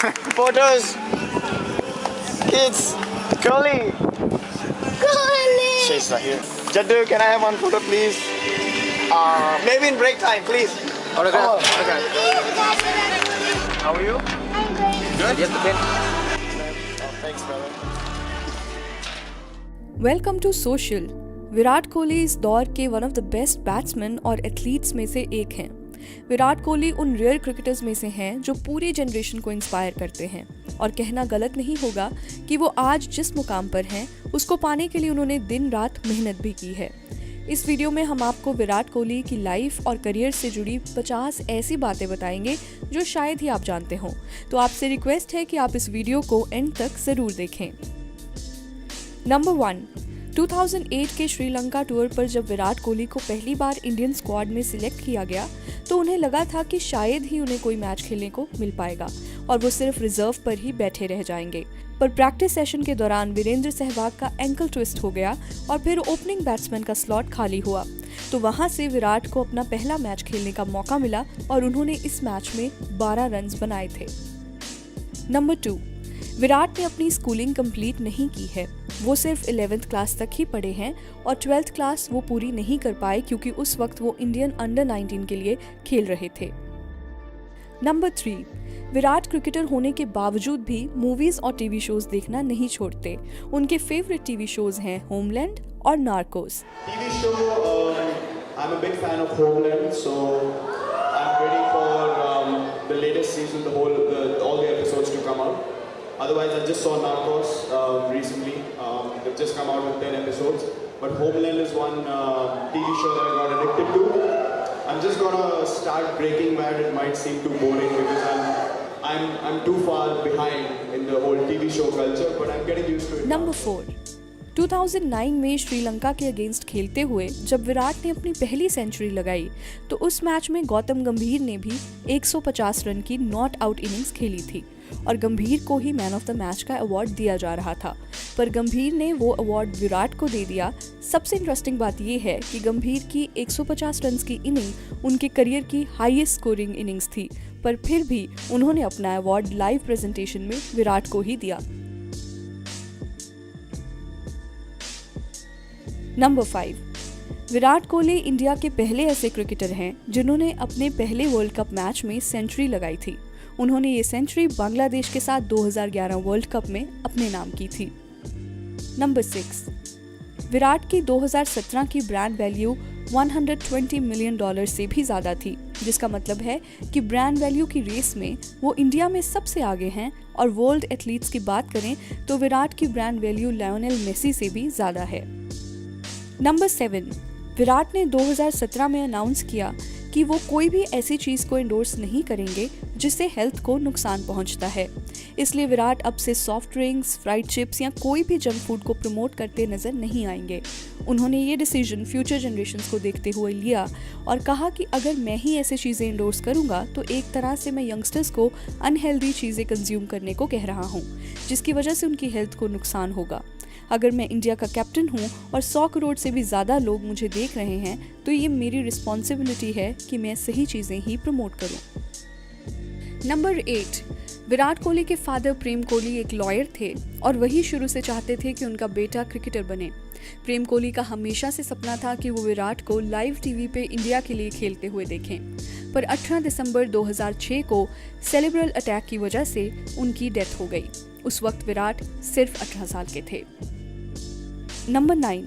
Photos. Kids. Kohli. She's right here. Jaddu, can I have one photo, please? Maybe in break time, please. Autograph. How are you? I'm great. Good. Yes, the pen. Thanks, brother. Welcome to social. Virat Kohli इस दौर के one of the best batsman और athletes में से एक हैं। विराट कोहली उन rare cricketers में से हैं जो पूरी जनरेशन को इंस्पायर करते हैं और कहना गलत नहीं होगा कि वो आज जिस मुकाम पर हैं उसको पाने के लिए उन्होंने दिन रात मेहनत भी की है। इस वीडियो में हम आपको विराट कोहली की लाइफ और करियर से जुड़ी 50 ऐसी बातें बताएंगे जो शायद ही आप जानते हों। तो आपसे रिक्वेस्ट है कि आप इस वीडियो को एंड तक ज़रूर देखें। नंबर 1, 2008 के श्रीलंका टूर पर जब विराट कोहली को पहली बार इंडियन स्क्वाड में सिलेक्ट किया गया तो उन्हें लगा था कि शायद ही उन्हें कोई मैच खेलने को मिल पाएगा और वो सिर्फ रिजर्व पर ही बैठे रह जाएंगे। पर प्रैक्टिस सेशन के दौरान वीरेंद्र सहवाग का एंकल ट्विस्ट हो गया और फिर ओपनिंग बैट्समैन का स्लॉट खाली हुआ। तो वहां से विराट को अपना पहला मैच खेलने का मौका मिला और उन्होंने इस मैच में 12 रन बनाए थे। नंबर 2, विराट ने अपनी स्कूलिंग कंप्लीट नहीं की है। वो सिर्फ 11th क्लास तक ही पढ़े हैं और 12th क्लास वो पूरी नहीं कर पाए क्योंकि उस वक्त वो इंडियन अंडर 19 के लिए खेल रहे थे। नंबर 3, विराट क्रिकेटर होने के बावजूद भी मूवीज और टीवी शोज देखना नहीं छोड़ते। उनके फेवरेट टीवी शोज हैं होमलैंड और Narcos. TV show, I'm a big fan of Homeland, so I'm waiting for the latest season, all the episodes to come out. Otherwise, I just saw Narcos recently. They've just come out with 10 episodes. But Homeland is one TV show that I got addicted to. I'm just gonna start Breaking Bad. It might seem too boring because I'm too far behind in the whole TV show culture, but I'm getting used to it. Number 4, 2009 में श्रीलंका के against खेलते हुए जब विराट ने अपनी पहली century लगाई तो उस मैच में गौतम गंभीर ने भी 150 रन की नॉट आउट इनिंग्स खेली थी और गंभीर को ही मैन ऑफ द मैच का अवार्ड दिया जा रहा था, पर गंभीर ने वो अवार्ड विराट को दे दिया। सबसे इंटरेस्टिंग बात यह है कि गंभीर की 150 रन की इनिंग उनके करियर की हाईएस्ट स्कोरिंग इनिंग्स थी, पर फिर भी उन्होंने अपना अवार्ड लाइव प्रेजेंटेशन में विराट को ही दिया। नंबर 5, विराट कोहली इंडिया के पहले ऐसे क्रिकेटर हैं जिन्होंने अपने पहले वर्ल्ड कप मैच में सेंचुरी लगाई थी। उन्होंने ये सेंचुरी बांग्लादेश के साथ 2011 वर्ल्ड कप में अपने नाम की थी। नंबर 6, विराट की 2017 की ब्रांड वैल्यू $120 मिलियन से भी ज़्यादा थी, जिसका मतलब है कि ब्रांड वैल्यू की रेस में वो इंडिया में सबसे आगे हैं और वर्ल्ड एथलीट्स की बात करें तो विराट की ब्रांड वैल्यू लायोनेल मेसी से भी ज़्यादा है। नंबर 7, विराट ने 2017 में अनाउंस किया कि वो कोई भी ऐसी चीज़ को एंडोर्स नहीं करेंगे जिससे हेल्थ को नुकसान पहुंचता है। इसलिए विराट अब से सॉफ्ट ड्रिंक्स, फ्राइड चिप्स या कोई भी जंक फूड को प्रमोट करते नजर नहीं आएंगे। उन्होंने ये डिसीजन फ्यूचर जनरेशंस को देखते हुए लिया और कहा कि अगर मैं ही ऐसी चीज़ें एंडोर्स करूंगा तो एक तरह से मैं यंगस्टर्स को अनहेल्दी चीज़ें कंज्यूम करने को कह रहा हूँ, जिसकी वजह से उनकी हेल्थ को नुकसान होगा। अगर मैं इंडिया का कैप्टन हूँ और 100 करोड़ से भी ज़्यादा लोग मुझे देख रहे हैं तो ये मेरी रिस्पॉन्सिबिलिटी है कि मैं सही चीज़ें ही प्रमोट करूँ। नंबर 8, विराट कोहली के फादर प्रेम कोहली एक लॉयर थे और वही शुरू से चाहते थे कि उनका बेटा क्रिकेटर बने। प्रेम कोहली का हमेशा से सपना था कि वो विराट को लाइव टीवी पे इंडिया के लिए खेलते हुए देखें, पर 18 दिसंबर 2006 को सेरेब्रल अटैक की वजह से उनकी डेथ हो गई। उस वक्त विराट सिर्फ 18 साल के थे। नंबर 9,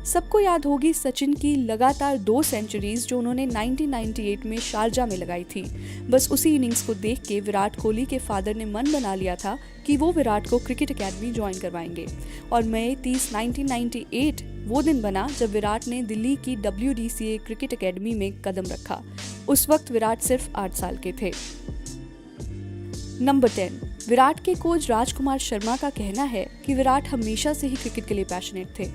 सबको याद होगी सचिन की लगातार 2 सेंचुरीज जो उन्होंने 1998 में शारजा में लगाई थी। बस उसी इनिंग्स को देख के विराट कोहली के फादर ने मन बना लिया था कि वो विराट को क्रिकेट एकेडमी ज्वाइन करवाएंगे और मई 30, 1998 वो दिन बना जब विराट ने दिल्ली की WDCA क्रिकेट एकेडमी में कदम रखा। उस वक्त विराट सिर्फ 8 साल के थे। नंबर 10, विराट के कोच राजकुमार शर्मा का कहना है कि विराट हमेशा से ही क्रिकेट के लिए पैशनेट थे।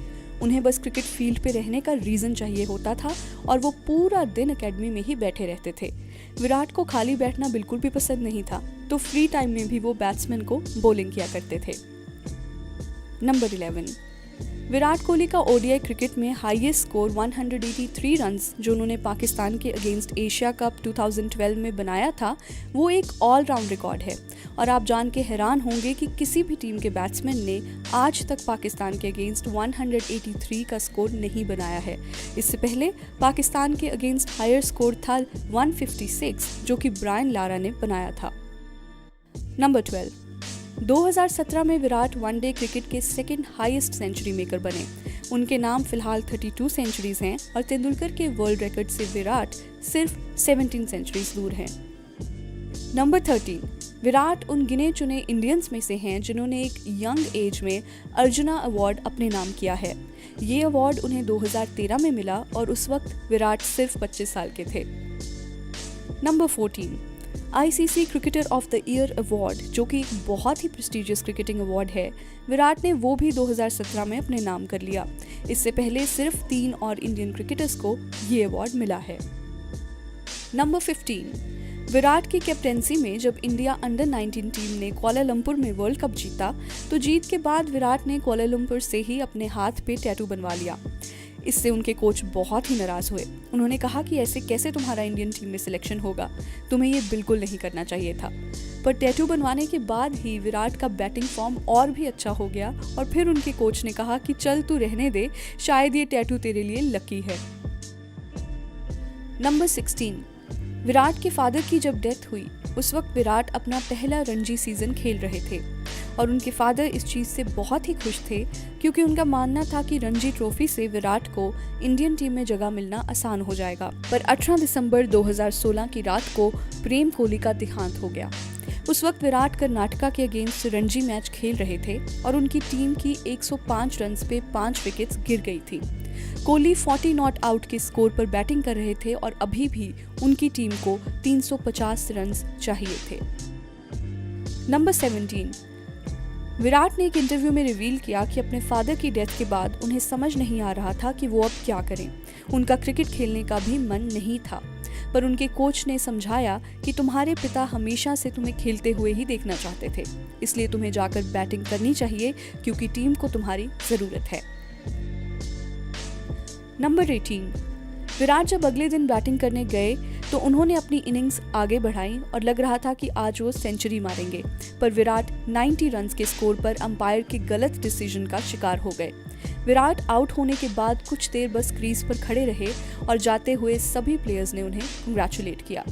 उन्हें बस क्रिकेट फील्ड पे रहने का रीज़न चाहिए होता था और वो पूरा दिन एकेडमी में ही बैठे रहते थे। विराट को खाली बैठना बिल्कुल भी पसंद नहीं था, तो फ्री टाइम में भी वो बैट्समैन को बॉलिंग किया करते थे। नंबर 11, विराट कोहली का ओडीआई क्रिकेट में हाईएस्ट स्कोर 183 रन्स जो उन्होंने पाकिस्तान के अगेंस्ट एशिया कप 2012 में बनाया था, वो एक ऑलराउंड रिकॉर्ड है। और आप जान के हैरान होंगे कि किसी भी टीम के बैट्समैन ने आज तक पाकिस्तान के अगेंस्ट 183 का स्कोर नहीं बनाया है। इससे पहले पाकिस्तान के अगेंस्ट हायर स्कोर था 156 जो कि ब्रायन लारा ने बनाया था। नंबर 12, 2017 में विराट वनडे क्रिकेट के सेकंड हाईएस्ट सेंचुरी मेकर बने। उनके नाम फिलहाल 32 सेंचुरीज हैं और तेंदुलकर के वर्ल्ड रिकॉर्ड से विराट सिर्फ 17 सेंचुरीज दूर हैं। नंबर 13, विराट उन गिने चुने इंडियंस में से हैं जिन्होंने एक यंग एज में अर्जुना अवार्ड अपने नाम किया है। ये अवार्ड उन्हें 2013 में मिला और उस वक्त विराट सिर्फ 25 साल के थे। Number 14, ICC cricketer of the year award जो कि एक बहुत ही प्रेस्टिजियस क्रिकेटिंग अवार्ड है, विराट ने वो भी 2017 में अपने नाम कर लिया। इससे पहले सिर्फ 3 और इंडियन क्रिकेटर्स को ये अवार्ड मिला है। नंबर 15, विराट की कैप्टेंसी में जब इंडिया अंडर 19 टीम ने कुआलालंपुर में वर्ल्ड कप जीता तो जीत के बाद विराट ने कुआलालंपुर से ही अपने हाथ पे टैटू बनवा लिया। इससे उनके कोच बहुत ही नाराज हुए। उन्होंने कहा कि ऐसे कैसे तुम्हारा इंडियन टीम में सिलेक्शन होगा, तुम्हें ये बिल्कुल नहीं करना चाहिए था। पर टैटू बनवाने के बाद ही विराट का बैटिंग फॉर्म और भी अच्छा हो गया और फिर उनके कोच ने कहा कि चल तू रहने दे, शायद ये टैटू तेरे लिए लकी है। नंबर 16, विराट के फादर की जब डेथ हुई उस वक्त विराट अपना पहला रणजी सीजन खेल रहे थे और उनके फादर इस चीज़ से बहुत ही खुश थे क्योंकि उनका मानना था कि रणजी ट्रॉफी से विराट को इंडियन टीम में जगह मिलना आसान हो जाएगा। पर 18 दिसंबर 2016 की रात को प्रेम कोहली का देहांत हो गया। उस वक्त विराट कर्नाटका के अगेंस्ट रणजी मैच खेल रहे थे और उनकी टीम की 105 रन पे 5 विकेट्स गिर गई थी। कोहली 40 नॉट आउट के स्कोर पर बैटिंग कर रहे थे और अभी भी उनकी टीम को 350 रन चाहिए थे। नंबर 17, विराट ने एक इंटरव्यू में रिवील किया कि अपने फादर की डेथ के बाद उन्हें समझ नहीं आ रहा था कि वो अब क्या करें। उनका क्रिकेट खेलने का भी मन नहीं था, पर उनके कोच ने समझाया कि तुम्हारे पिता हमेशा से तुम्हें खेलते हुए ही देखना चाहते थे, इसलिए तुम्हें जाकर बैटिंग करनी चाहिए क्योंकि टीम को तुम्हारी ज़रूरत है। नंबर 18, विराट जब अगले दिन बैटिंग करने गए तो उन्होंने अपनी इनिंग्स आगे बढ़ाई और लग रहा था कि आज वो सेंचुरी मारेंगे, पर विराट 90 रन के स्कोर पर अंपायर के गलत डिसीजन का शिकार हो गए। विराट आउट होने के बाद कुछ देर बस क्रीज पर खड़े रहे और जाते हुए सभी प्लेयर्स ने उन्हें कंग्रेचुलेट किया।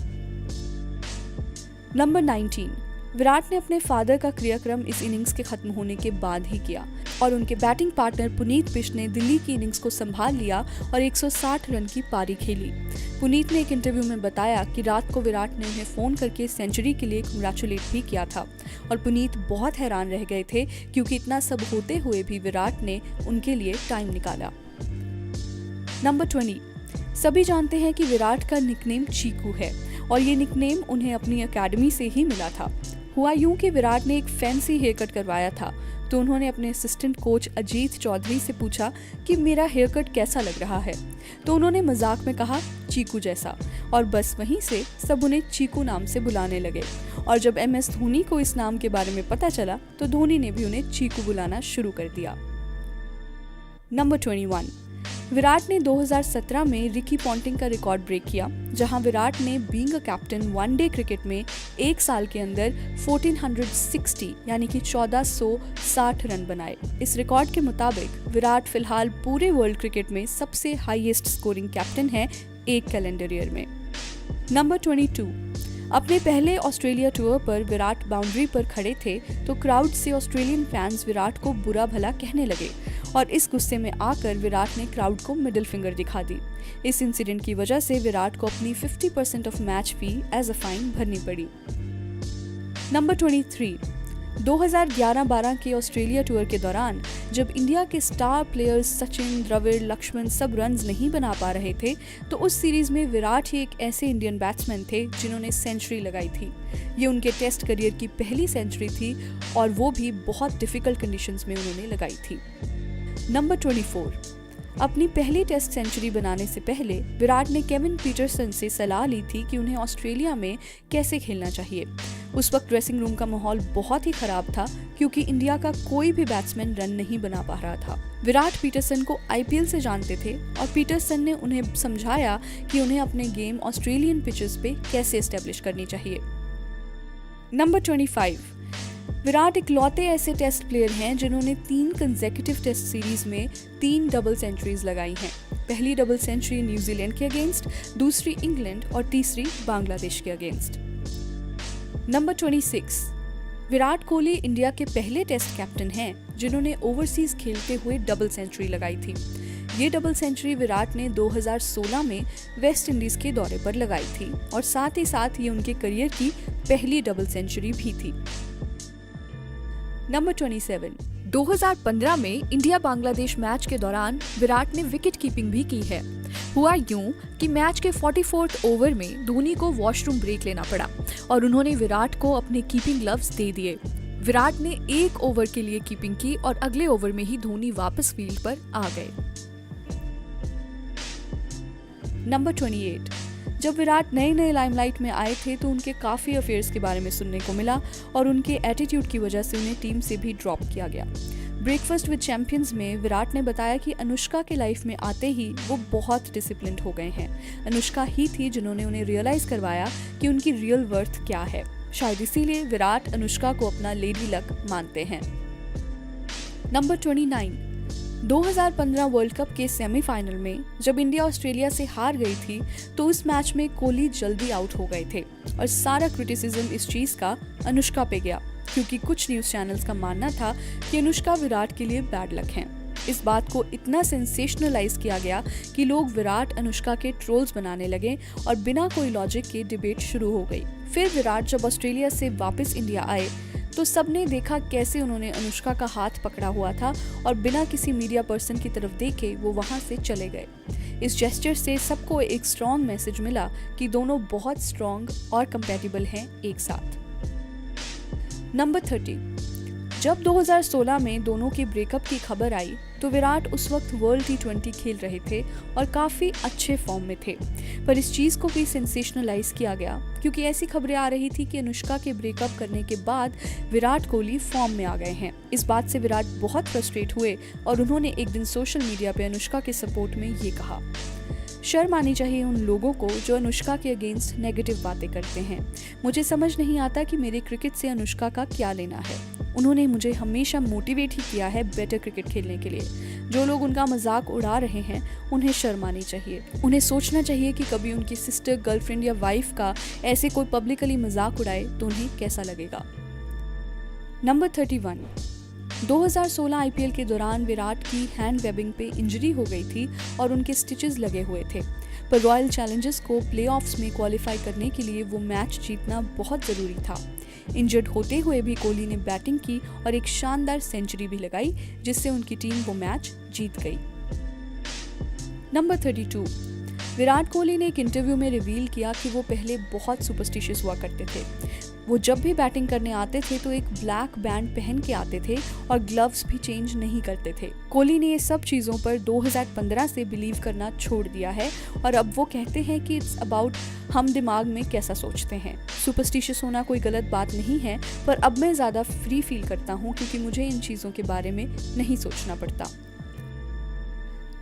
नंबर 19, विराट ने अपने फादर का क्रियाक्रम इस इनिंग्स के खत्म होने के बाद ही किया और उनके बैटिंग पार्टनर पुनीत बिष्ट ने दिल्ली की इनिंग्स को संभाल लिया और 160 रन की पारी खेली। पुनीत ने एक इंटरव्यू में बताया कि रात को विराट ने उन्हें फ़ोन करके सेंचुरी के लिए कंग्रेचुलेट भी किया था और पुनीत बहुत हैरान रह गए थे क्योंकि इतना सब होते हुए भी विराट ने उनके लिए टाइम निकाला। नंबर 20, सभी जानते हैं कि विराट का निकनेम चीकू है और ये निकनेम उन्हें अपनी एकेडमी से ही मिला था। हुआ यूं कि विराट ने एक फैंसी हेयर कट करवाया था तो उन्होंने अपने असिस्टेंट कोच अजीत चौधरी से पूछा कि मेरा हेयर कट कैसा लग रहा है, तो उन्होंने मजाक में कहा चीकू जैसा, और बस वहीं से सब उन्हें चीकू नाम से बुलाने लगे। और जब MS धोनी को इस नाम के बारे में पता चला तो धोनी ने भी उन्हें चीकू बुलाना शुरू कर दिया। नंबर 21, विराट ने 2017 में रिकी पॉन्टिंग का रिकॉर्ड ब्रेक किया, जहां विराट ने being a captain one day cricket में एक साल के अंदर 1460 यानी कि 1460 रन बनाए। इस रिकॉर्ड के मुताबिक विराट फिलहाल पूरे वर्ल्ड क्रिकेट में सबसे हाईएस्ट स्कोरिंग कैप्टन है एक कैलेंडर ईयर में। नंबर 22, अपने पहले ऑस्ट्रेलिया टूर पर विराट बाउंड्री पर खड़े थे तो क्राउड से ऑस्ट्रेलियन फैंस विराट को बुरा भला कहने लगे और इस गुस्से में आकर विराट ने क्राउड को मिडिल फिंगर दिखा दी। इस इंसिडेंट की वजह से विराट को अपनी 50% of match fee as a fine भरनी पड़ी। नंबर 23, 2011-12 के ऑस्ट्रेलिया टूर के दौरान जब इंडिया के स्टार प्लेयर्स सचिन, द्रविड़, लक्ष्मण सब रन्स नहीं बना पा रहे थे तो उस सीरीज में विराट ही एक ऐसे इंडियन बैट्समैन थे जिन्होंने सेंचुरी लगाई थी। ये उनके टेस्ट करियर की पहली सेंचुरी थी और वो भी बहुत डिफिकल्ट कंडीशंस में उन्होंने लगाई थी। नंबर 24, अपनी पहली टेस्ट सेंचुरी बनाने से पहले विराट ने केविन पीटरसन से सलाह ली थी कि उन्हें ऑस्ट्रेलिया में कैसे खेलना चाहिए। उस वक्त ड्रेसिंग रूम का माहौल बहुत ही खराब था क्योंकि इंडिया का कोई भी बैट्समैन रन नहीं बना पा रहा था। विराट पीटरसन को आईपीएल से जानते थे और पीटरसन ने उन्हें समझाया कि उन्हें अपने गेम ऑस्ट्रेलियन पिचेस पे कैसे एस्टेब्लिश करनी चाहिए। नंबर 25, विराट इकलौते ऐसे टेस्ट प्लेयर हैं जिन्होंने 3 कंसेक्यूटिव टेस्ट सीरीज में 3 डबल सेंचुरीज लगाई हैं। पहली डबल सेंचुरी न्यूजीलैंड के अगेंस्ट, दूसरी इंग्लैंड और तीसरी बांग्लादेश के against. Number 26, Virat Kohli India के पहले टेस्ट कैप्टन हैं जिन्होंने ओवरसीज खेलते हुए डबल सेंचुरी लगाई थी। ये डबल सेंचुरी विराट ने 2016 में वेस्ट इंडीज के दौरे पर लगाई थी और साथ ही साथ ये उनके करियर की पहली डबल सेंचुरी भी थी। नंबर 27, 2015 में इंडिया बांग्लादेश मैच के दौरान विराट ने विकेट कीपिंग भी की है। हुआ यूं कि मैच के 44वें ओवर में धोनी को वॉशरूम ब्रेक लेना पड़ा और उन्होंने विराट को अपने कीपिंग ग्लव्स दे दिए। विराट ने 1 ओवर के लिए कीपिंग की और अगले ओवर में ही धोनी वापस फील्ड पर आ गए। नंबर 28, जब विराट नए लाइमलाइट में आए थे तो उनके काफी अफेयर्स के बारे में सुनने को मिला और उनके एटीट्यूड की वजह से उन्हें टीम से भी ड्रॉप किया गया। ब्रेकफास्ट विद चैंपियंस में विराट ने बताया कि अनुष्का के लाइफ में आते ही वो बहुत डिसिप्लिन्ड हो गए हैं। अनुष्का ही थी जिन्होंने उन्हें रियलाइज करवाया कि उनकी रियल वर्थ क्या है। शायद इसीलिए विराट अनुष्का को अपना लेडी लक मानते हैं। नंबर 29, 2015 वर्ल्ड कप के सेमीफाइनल में जब इंडिया ऑस्ट्रेलिया से हार गई थी तो उस मैच में कोहली जल्दी आउट हो गए थे और सारा क्रिटिसिज्म इस चीज का अनुष्का पे गया क्योंकि कुछ न्यूज चैनल्स का मानना था कि अनुष्का विराट के लिए बैड लक हैं। इस बात को इतना सेंसेशनलाइज किया गया कि लोग विराट अनुष्का के ट्रोल्स बनाने लगे और बिना कोई लॉजिक के डिबेट शुरू हो गई। फिर विराट जब ऑस्ट्रेलिया से वापस इंडिया आए तो सबने देखा कैसे उन्होंने अनुष्का का हाथ पकड़ा हुआ था और बिना किसी मीडिया पर्सन की तरफ देखे वो वहां से चले गए। इस जेस्चर से सबको एक स्ट्रॉन्ग मैसेज मिला कि दोनों बहुत स्ट्रॉन्ग और कंपैटिबल हैं एक साथ। नंबर 30, जब 2016 में दोनों के ब्रेकअप की खबर आई तो विराट उस वक्त वर्ल्ड T20 खेल रहे थे और काफी अच्छे फॉर्म में थे, पर इस चीज को भी सेंसेशनलाइज किया गया क्योंकि ऐसी खबरें आ रही थी कि अनुष्का के ब्रेकअप करने के बाद विराट कोहली फॉर्म में आ गए हैं। इस बात से विराट बहुत फ्रस्ट्रेट हुए और उन्होंने एक दिन सोशल मीडिया पे अनुष्का के सपोर्ट में ये कहा, शर्म आनी चाहिए उन लोगों को जो अनुष्का के अगेंस्ट नेगेटिव बातें करते हैं। मुझे समझ नहीं आता कि मेरे क्रिकेट से अनुष्का का क्या लेना है। उन्होंने मुझे हमेशा मोटिवेट ही किया है बेटर क्रिकेट खेलने के लिए। जो लोग उनका मजाक उड़ा रहे हैं उन्हें शर्म आनी चाहिए। उन्हें सोचना चाहिए कि कभी उनकी सिस्टर, गर्लफ्रेंड या वाइफ का ऐसे कोई पब्लिकली मजाक उड़ाए तो उन्हें कैसा लगेगा। नंबर 31, 2016 आईपीएल के दौरान विराट की हैंड वेबिंग पे इंजरी हो गई थी और उनके स्टिचेस लगे हुए थे, पर रॉयल चैलेंजर्स को प्लेऑफ्स में क्वालिफाई करने के लिए वो मैच जीतना बहुत ज़रूरी था। इंजर्ड होते हुए भी कोहली ने बैटिंग की और एक शानदार सेंचुरी भी लगाई जिससे उनकी टीम वो मैच जीत गई। नंबर 32, विराट कोहली ने एक इंटरव्यू में रिवील किया कि वो पहले बहुत सुपरस्टिशियस हुआ करते थे। वो जब भी बैटिंग करने आते थे तो एक ब्लैक बैंड पहन के आते थे और ग्लव्स भी चेंज नहीं करते थे। कोहली ने ये सब चीज़ों पर 2015 से बिलीव करना छोड़ दिया है और अब वो कहते हैं कि इट्स अबाउट हम दिमाग में कैसा सोचते हैं। सुपरस्टिशियस होना कोई गलत बात नहीं है, पर अब मैं ज़्यादा फ्री फील करता हूँ क्योंकि मुझे इन चीज़ों के बारे में नहीं सोचना पड़ता।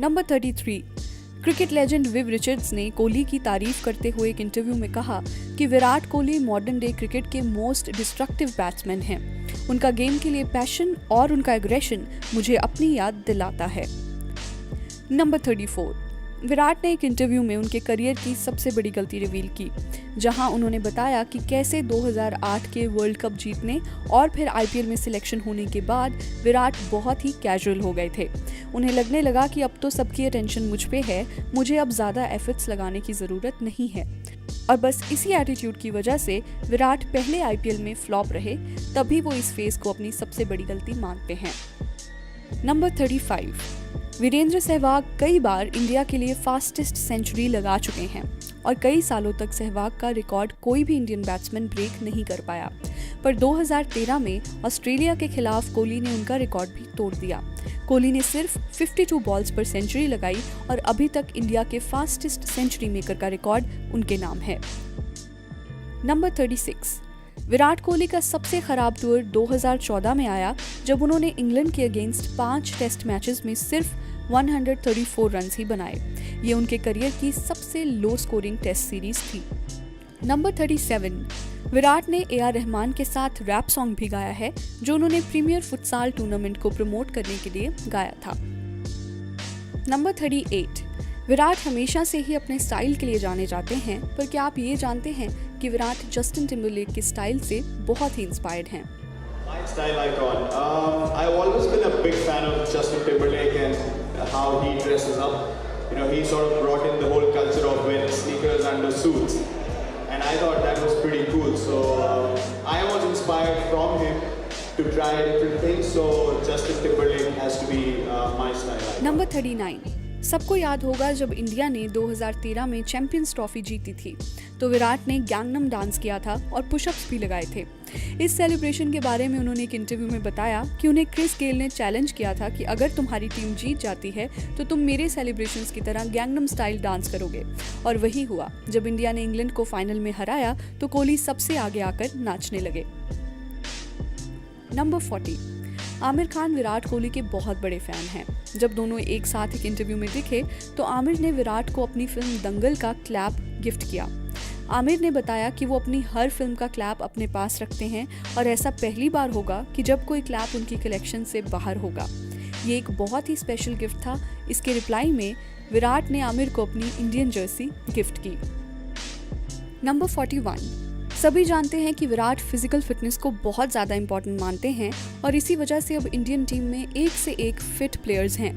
Number 33, cricket legend Viv Richards ने कोहली की तारीफ करते हुए एक इंटरव्यू में कहा कि Virat Kohli modern day cricket के मोस्ट डिस्ट्रक्टिव बैट्समैन हैं। उनका गेम के लिए पैशन और उनका एग्रेशन मुझे अपनी याद दिलाता है। नंबर 34, विराट ने एक इंटरव्यू में उनके करियर की सबसे बड़ी गलती रिवील की, जहां उन्होंने बताया कि कैसे 2008 के वर्ल्ड कप जीतने और फिर आईपीएल में सिलेक्शन होने के बाद विराट बहुत ही कैजुअल हो गए थे। उन्हें लगने लगा कि अब तो सबकी अटेंशन मुझ पे है, मुझे अब ज़्यादा एफर्ट्स लगाने की ज़रूरत नहीं है। और बस इसी एटीट्यूड की वजह से विराट पहले आईपीएल में फ्लॉप रहे, तभी वो इस फेज को अपनी सबसे बड़ी गलती मानते हैं। नंबर 35, वीरेंद्र सहवाग कई बार इंडिया के लिए फास्टेस्ट सेंचुरी लगा चुके हैं और कई सालों तक सहवाग का रिकॉर्ड कोई भी इंडियन बैट्समैन ब्रेक नहीं कर पाया, पर 2013 में ऑस्ट्रेलिया के खिलाफ कोहली ने उनका रिकॉर्ड भी तोड़ दिया। कोहली ने सिर्फ 52 बॉल्स पर सेंचुरी लगाई और अभी तक इंडिया के फास्टेस्ट सेंचुरी मेकर का रिकॉर्ड उनके नाम है। नंबर 36, विराट कोहली का सबसे खराब टूर 2014 में आया जब उन्होंने इंग्लैंड के अगेंस्ट 5 टेस्ट मैचेस में सिर्फ 134 रन ही बनाए। ये उनके करियर की सबसे लो स्कोरिंग टेस्ट सीरीज थी। नंबर 37, विराट ने ए.आर. रहमान के साथ रैप सॉन्ग भी गाया है जो उन्होंने प्रीमियर फुटसाल टूर्नामेंट को प्रमोट करने के लिए गाया था। नंबर 38, विराट हमेशा से ही अपने स्टाइल के लिए जाने जाते हैं, पर क्या आप ये जानते हैं कि विराट जस्टिन टिम्बरलेक के स्टाइल से बहुत ही इंस्पायर्ड हैं। My style icon. I've always been a big fan of Justin Timberlake and how he dresses up. You know, he sort of brought in the whole culture of wearing sneakers under suits, and I thought that was pretty cool. So I was inspired from him to try different things. So Justin Timberlake has to be my style icon. Number 39, सबको याद होगा जब India ने 2013 में champions trophy जीती थी तो विराट ने गैंगनम डांस किया था और पुशअप्स भी लगाए थे। इस सेलिब्रेशन के बारे में उन्होंने एक इंटरव्यू में बताया कि उन्हें क्रिस गेल ने चैलेंज किया था कि अगर तुम्हारी टीम जीत जाती है तो तुम मेरे सेलिब्रेशंस की तरह गैंगनम स्टाइल डांस करोगे, और वही हुआ। जब इंडिया ने इंग्लैंड को फाइनल में हराया तो कोहली सबसे आगे आकर नाचने लगे। नंबर 40, आमिर खान विराट कोहली के बहुत बड़े फैन हैं। जब दोनों एक साथ एक इंटरव्यू में दिखे तो आमिर ने विराट को अपनी फिल्म दंगल का क्लैप गिफ्ट किया। आमिर ने बताया कि वो अपनी हर फिल्म का क्लैप अपने पास रखते हैं और ऐसा पहली बार होगा कि जब कोई क्लैप उनकी कलेक्शन से बाहर होगा। ये एक बहुत ही स्पेशल गिफ्ट था। इसके रिप्लाई में विराट ने आमिर को अपनी इंडियन जर्सी गिफ्ट की। नंबर 41, सभी जानते हैं कि विराट फिजिकल फिटनेस को बहुत ज़्यादा इंपॉर्टेंट मानते हैं और इसी वजह से अब इंडियन टीम में एक से एक फिट प्लेयर्स हैं।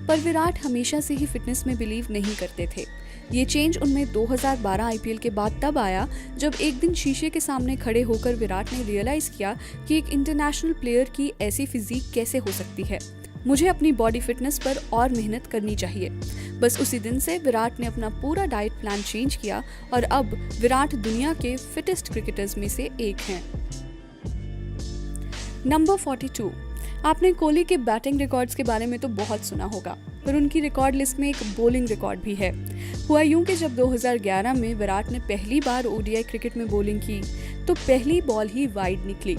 पर विराट हमेशा से ही फिटनेस में बिलीव नहीं करते थे। ये चेंज उनमें 2012 आईपीएल के बाद तब आया जब एक दिन शीशे के सामने खड़े होकर विराट ने रियलाइज़ किया कि एक इंटरनेशनल प्लेयर की ऐसी फिजिक कैसे हो सकती है। मुझे अपनी बॉडी फिटनेस पर और मेहनत करनी चाहिए। बस उसी दिन से विराट ने अपना पूरा डाइट प्लान चेंज किया और अब विराट दुनिया के फिटेस्ट क्रिकेटर्स में से एक हैं। नंबर 42, आपने कोहली के बैटिंग रिकॉर्ड्स के बारे में तो बहुत सुना होगा, पर उनकी रिकॉर्ड लिस्ट में एक बॉलिंग रिकॉर्ड भी है। हुआ यूं कि जब 2011 में विराट ने पहली बार ओडीआई क्रिकेट में बॉलिंग की तो पहली बॉल ही वाइड निकली,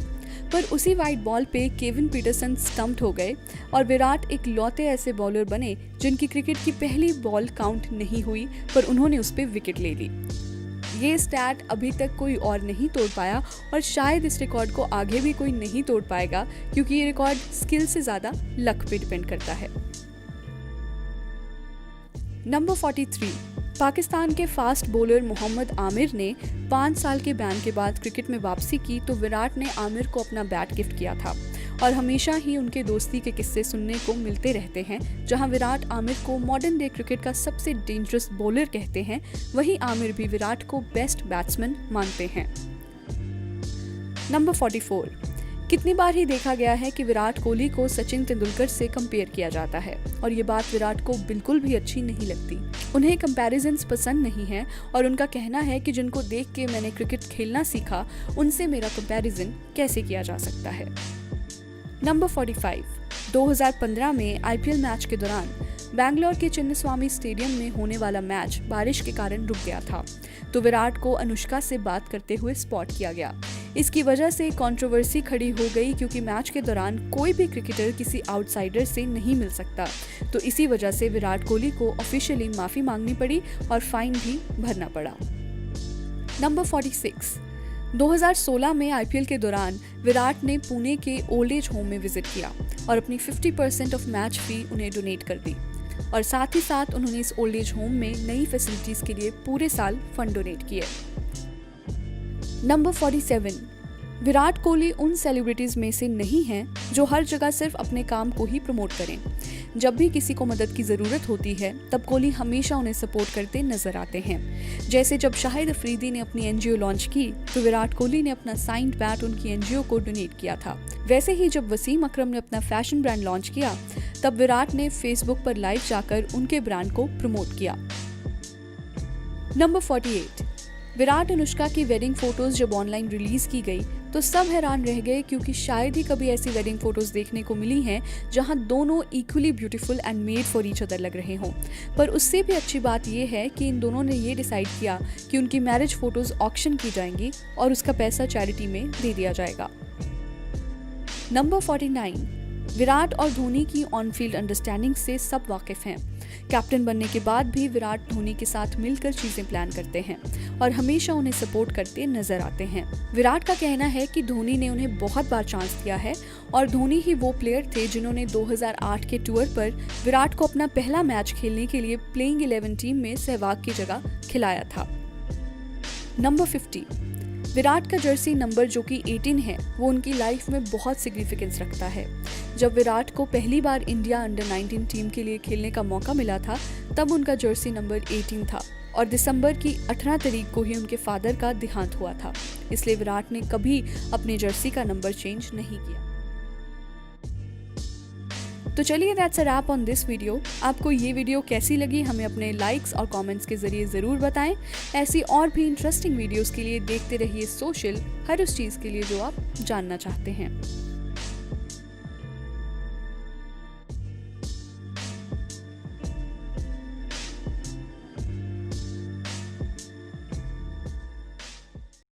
पर उसी वाइड बॉल पे केविन पीटरसन स्टम्प्ड हो गए और विराट एक लौते ऐसे बॉलर बने जिनकी क्रिकेट की पहली बॉल काउंट नहीं हुई, पर उन्होंने उस पे विकेट ले ली। ये स्टैट अभी तक कोई और नहीं तोड़ पाया और शायद इस रिकॉर्ड को आगे भी कोई नहीं तोड़ पाएगा, क्योंकि ये रिकॉर्ड स्किल से ज़्यादा लक पे डिपेंड करता है। नंबर 43, पाकिस्तान के फास्ट बॉलर मोहम्मद आमिर ने 5 साल के बैन के बाद क्रिकेट में वापसी की तो विराट ने आमिर को अपना बैट गिफ्ट किया था और हमेशा ही उनके दोस्ती के किस्से सुनने को मिलते रहते हैं। जहां विराट आमिर को मॉडर्न डे क्रिकेट का सबसे डेंजरस बॉलर कहते हैं, वहीं आमिर भी विराट को बेस्ट बैट्समैन मानते हैं। नंबर 44, कितनी बार ही देखा गया है कि विराट कोहली को सचिन तेंदुलकर से कंपेयर किया जाता है और ये बात विराट को बिल्कुल भी अच्छी नहीं लगती। उन्हें कंपैरिजन्स पसंद नहीं है और उनका कहना है कि जिनको देख के मैंने क्रिकेट खेलना सीखा उनसे मेरा कंपैरिजन कैसे किया जा सकता है। नंबर 45, 2015 में आईपीएल मैच के दौरान बैंगलोर के चिन्नस्वामी स्टेडियम में होने वाला मैच बारिश के कारण रुक गया था तो विराट को अनुष्का से बात करते हुए स्पॉट किया गया। इसकी वजह से कंट्रोवर्सी खड़ी हो गई क्योंकि मैच के दौरान कोई भी क्रिकेटर किसी आउटसाइडर से नहीं मिल सकता, तो इसी वजह से विराट कोहली को ऑफिशियली माफी मांगनी पड़ी और फाइन भी भरना पड़ा। नंबर 46, 2016 में आईपीएल के दौरान विराट ने पुणे के ओल्ड एज होम में विजिट किया और अपनी 50% ऑफ मैच फी उन्हें डोनेट कर दी और साथ ही साथ उन्होंने इस ओल्ड एज होम में नई फैसिलिटीज के लिए पूरे साल फंड डोनेट किए। नंबर 47, विराट कोहली उन सेलिब्रिटीज में से नहीं हैं जो हर जगह सिर्फ अपने काम को ही प्रमोट करें। जब भी किसी को मदद की ज़रूरत होती है तब कोहली हमेशा उन्हें सपोर्ट करते नजर आते हैं। जैसे जब शाहिद अफरीदी ने अपनी एनजीओ लॉन्च की तो विराट कोहली ने अपना साइंड बैट उनकी एनजीओ को डोनेट किया था। वैसे ही जब वसीम अकरम ने अपना फैशन ब्रांड लॉन्च किया तब विराट ने फेसबुक पर लाइव जाकर उनके ब्रांड को प्रमोट किया। नंबर 48, विराट अनुष्का की वेडिंग फोटोज जब ऑनलाइन रिलीज की गई तो सब हैरान रह गए, क्योंकि शायद ही कभी ऐसी वेडिंग फोटोज देखने को मिली हैं जहां दोनों equally beautiful and made for each other लग रहे हों। पर उससे भी अच्छी बात यह है कि इन दोनों ने ये डिसाइड किया कि उनकी मैरिज फोटोज ऑक्शन की जाएंगी और उसका पैसा चैरिटी में दे दिया जाएगा। नंबर 49, विराट और धोनी की ऑन फील्ड अंडरस्टैंडिंग से सब वाकिफ हैं। कैप्टन बनने के बाद भी विराट धोनी के साथ मिलकर चीजें प्लान करते हैं और हमेशा उन्हें सपोर्ट करते नजर आते हैं। विराट का कहना है कि धोनी ने उन्हें बहुत बार चांस दिया है और धोनी ही वो प्लेयर थे जिन्होंने 2008 के टूर पर विराट को अपना पहला मैच खेलने के लिए प्लेइंग 11 टीम में सहवाग की जगह खिलाया था। नंबर 50, विराट का जर्सी नंबर जो कि 18 है वो उनकी लाइफ में बहुत सिग्निफिकेंस रखता है। जब विराट को पहली बार इंडिया अंडर 19 टीम के लिए खेलने का मौका मिला था तब उनका जर्सी नंबर 18 था और दिसंबर की 18 तारीख को ही उनके फादर का देहांत हुआ था, इसलिए विराट ने कभी अपने जर्सी का नंबर चेंज नहीं किया। तो चलिए, that's a wrap on this video. आपको ये वीडियो कैसी लगी हमें अपने लाइक्स और कमेंट्स के जरिए ज़रूर बताएं। ऐसी और भी इंटरेस्टिंग वीडियोस के लिए देखते रहिए सोशल, हर उस चीज़ के लिए जो आप जानना चाहते हैं।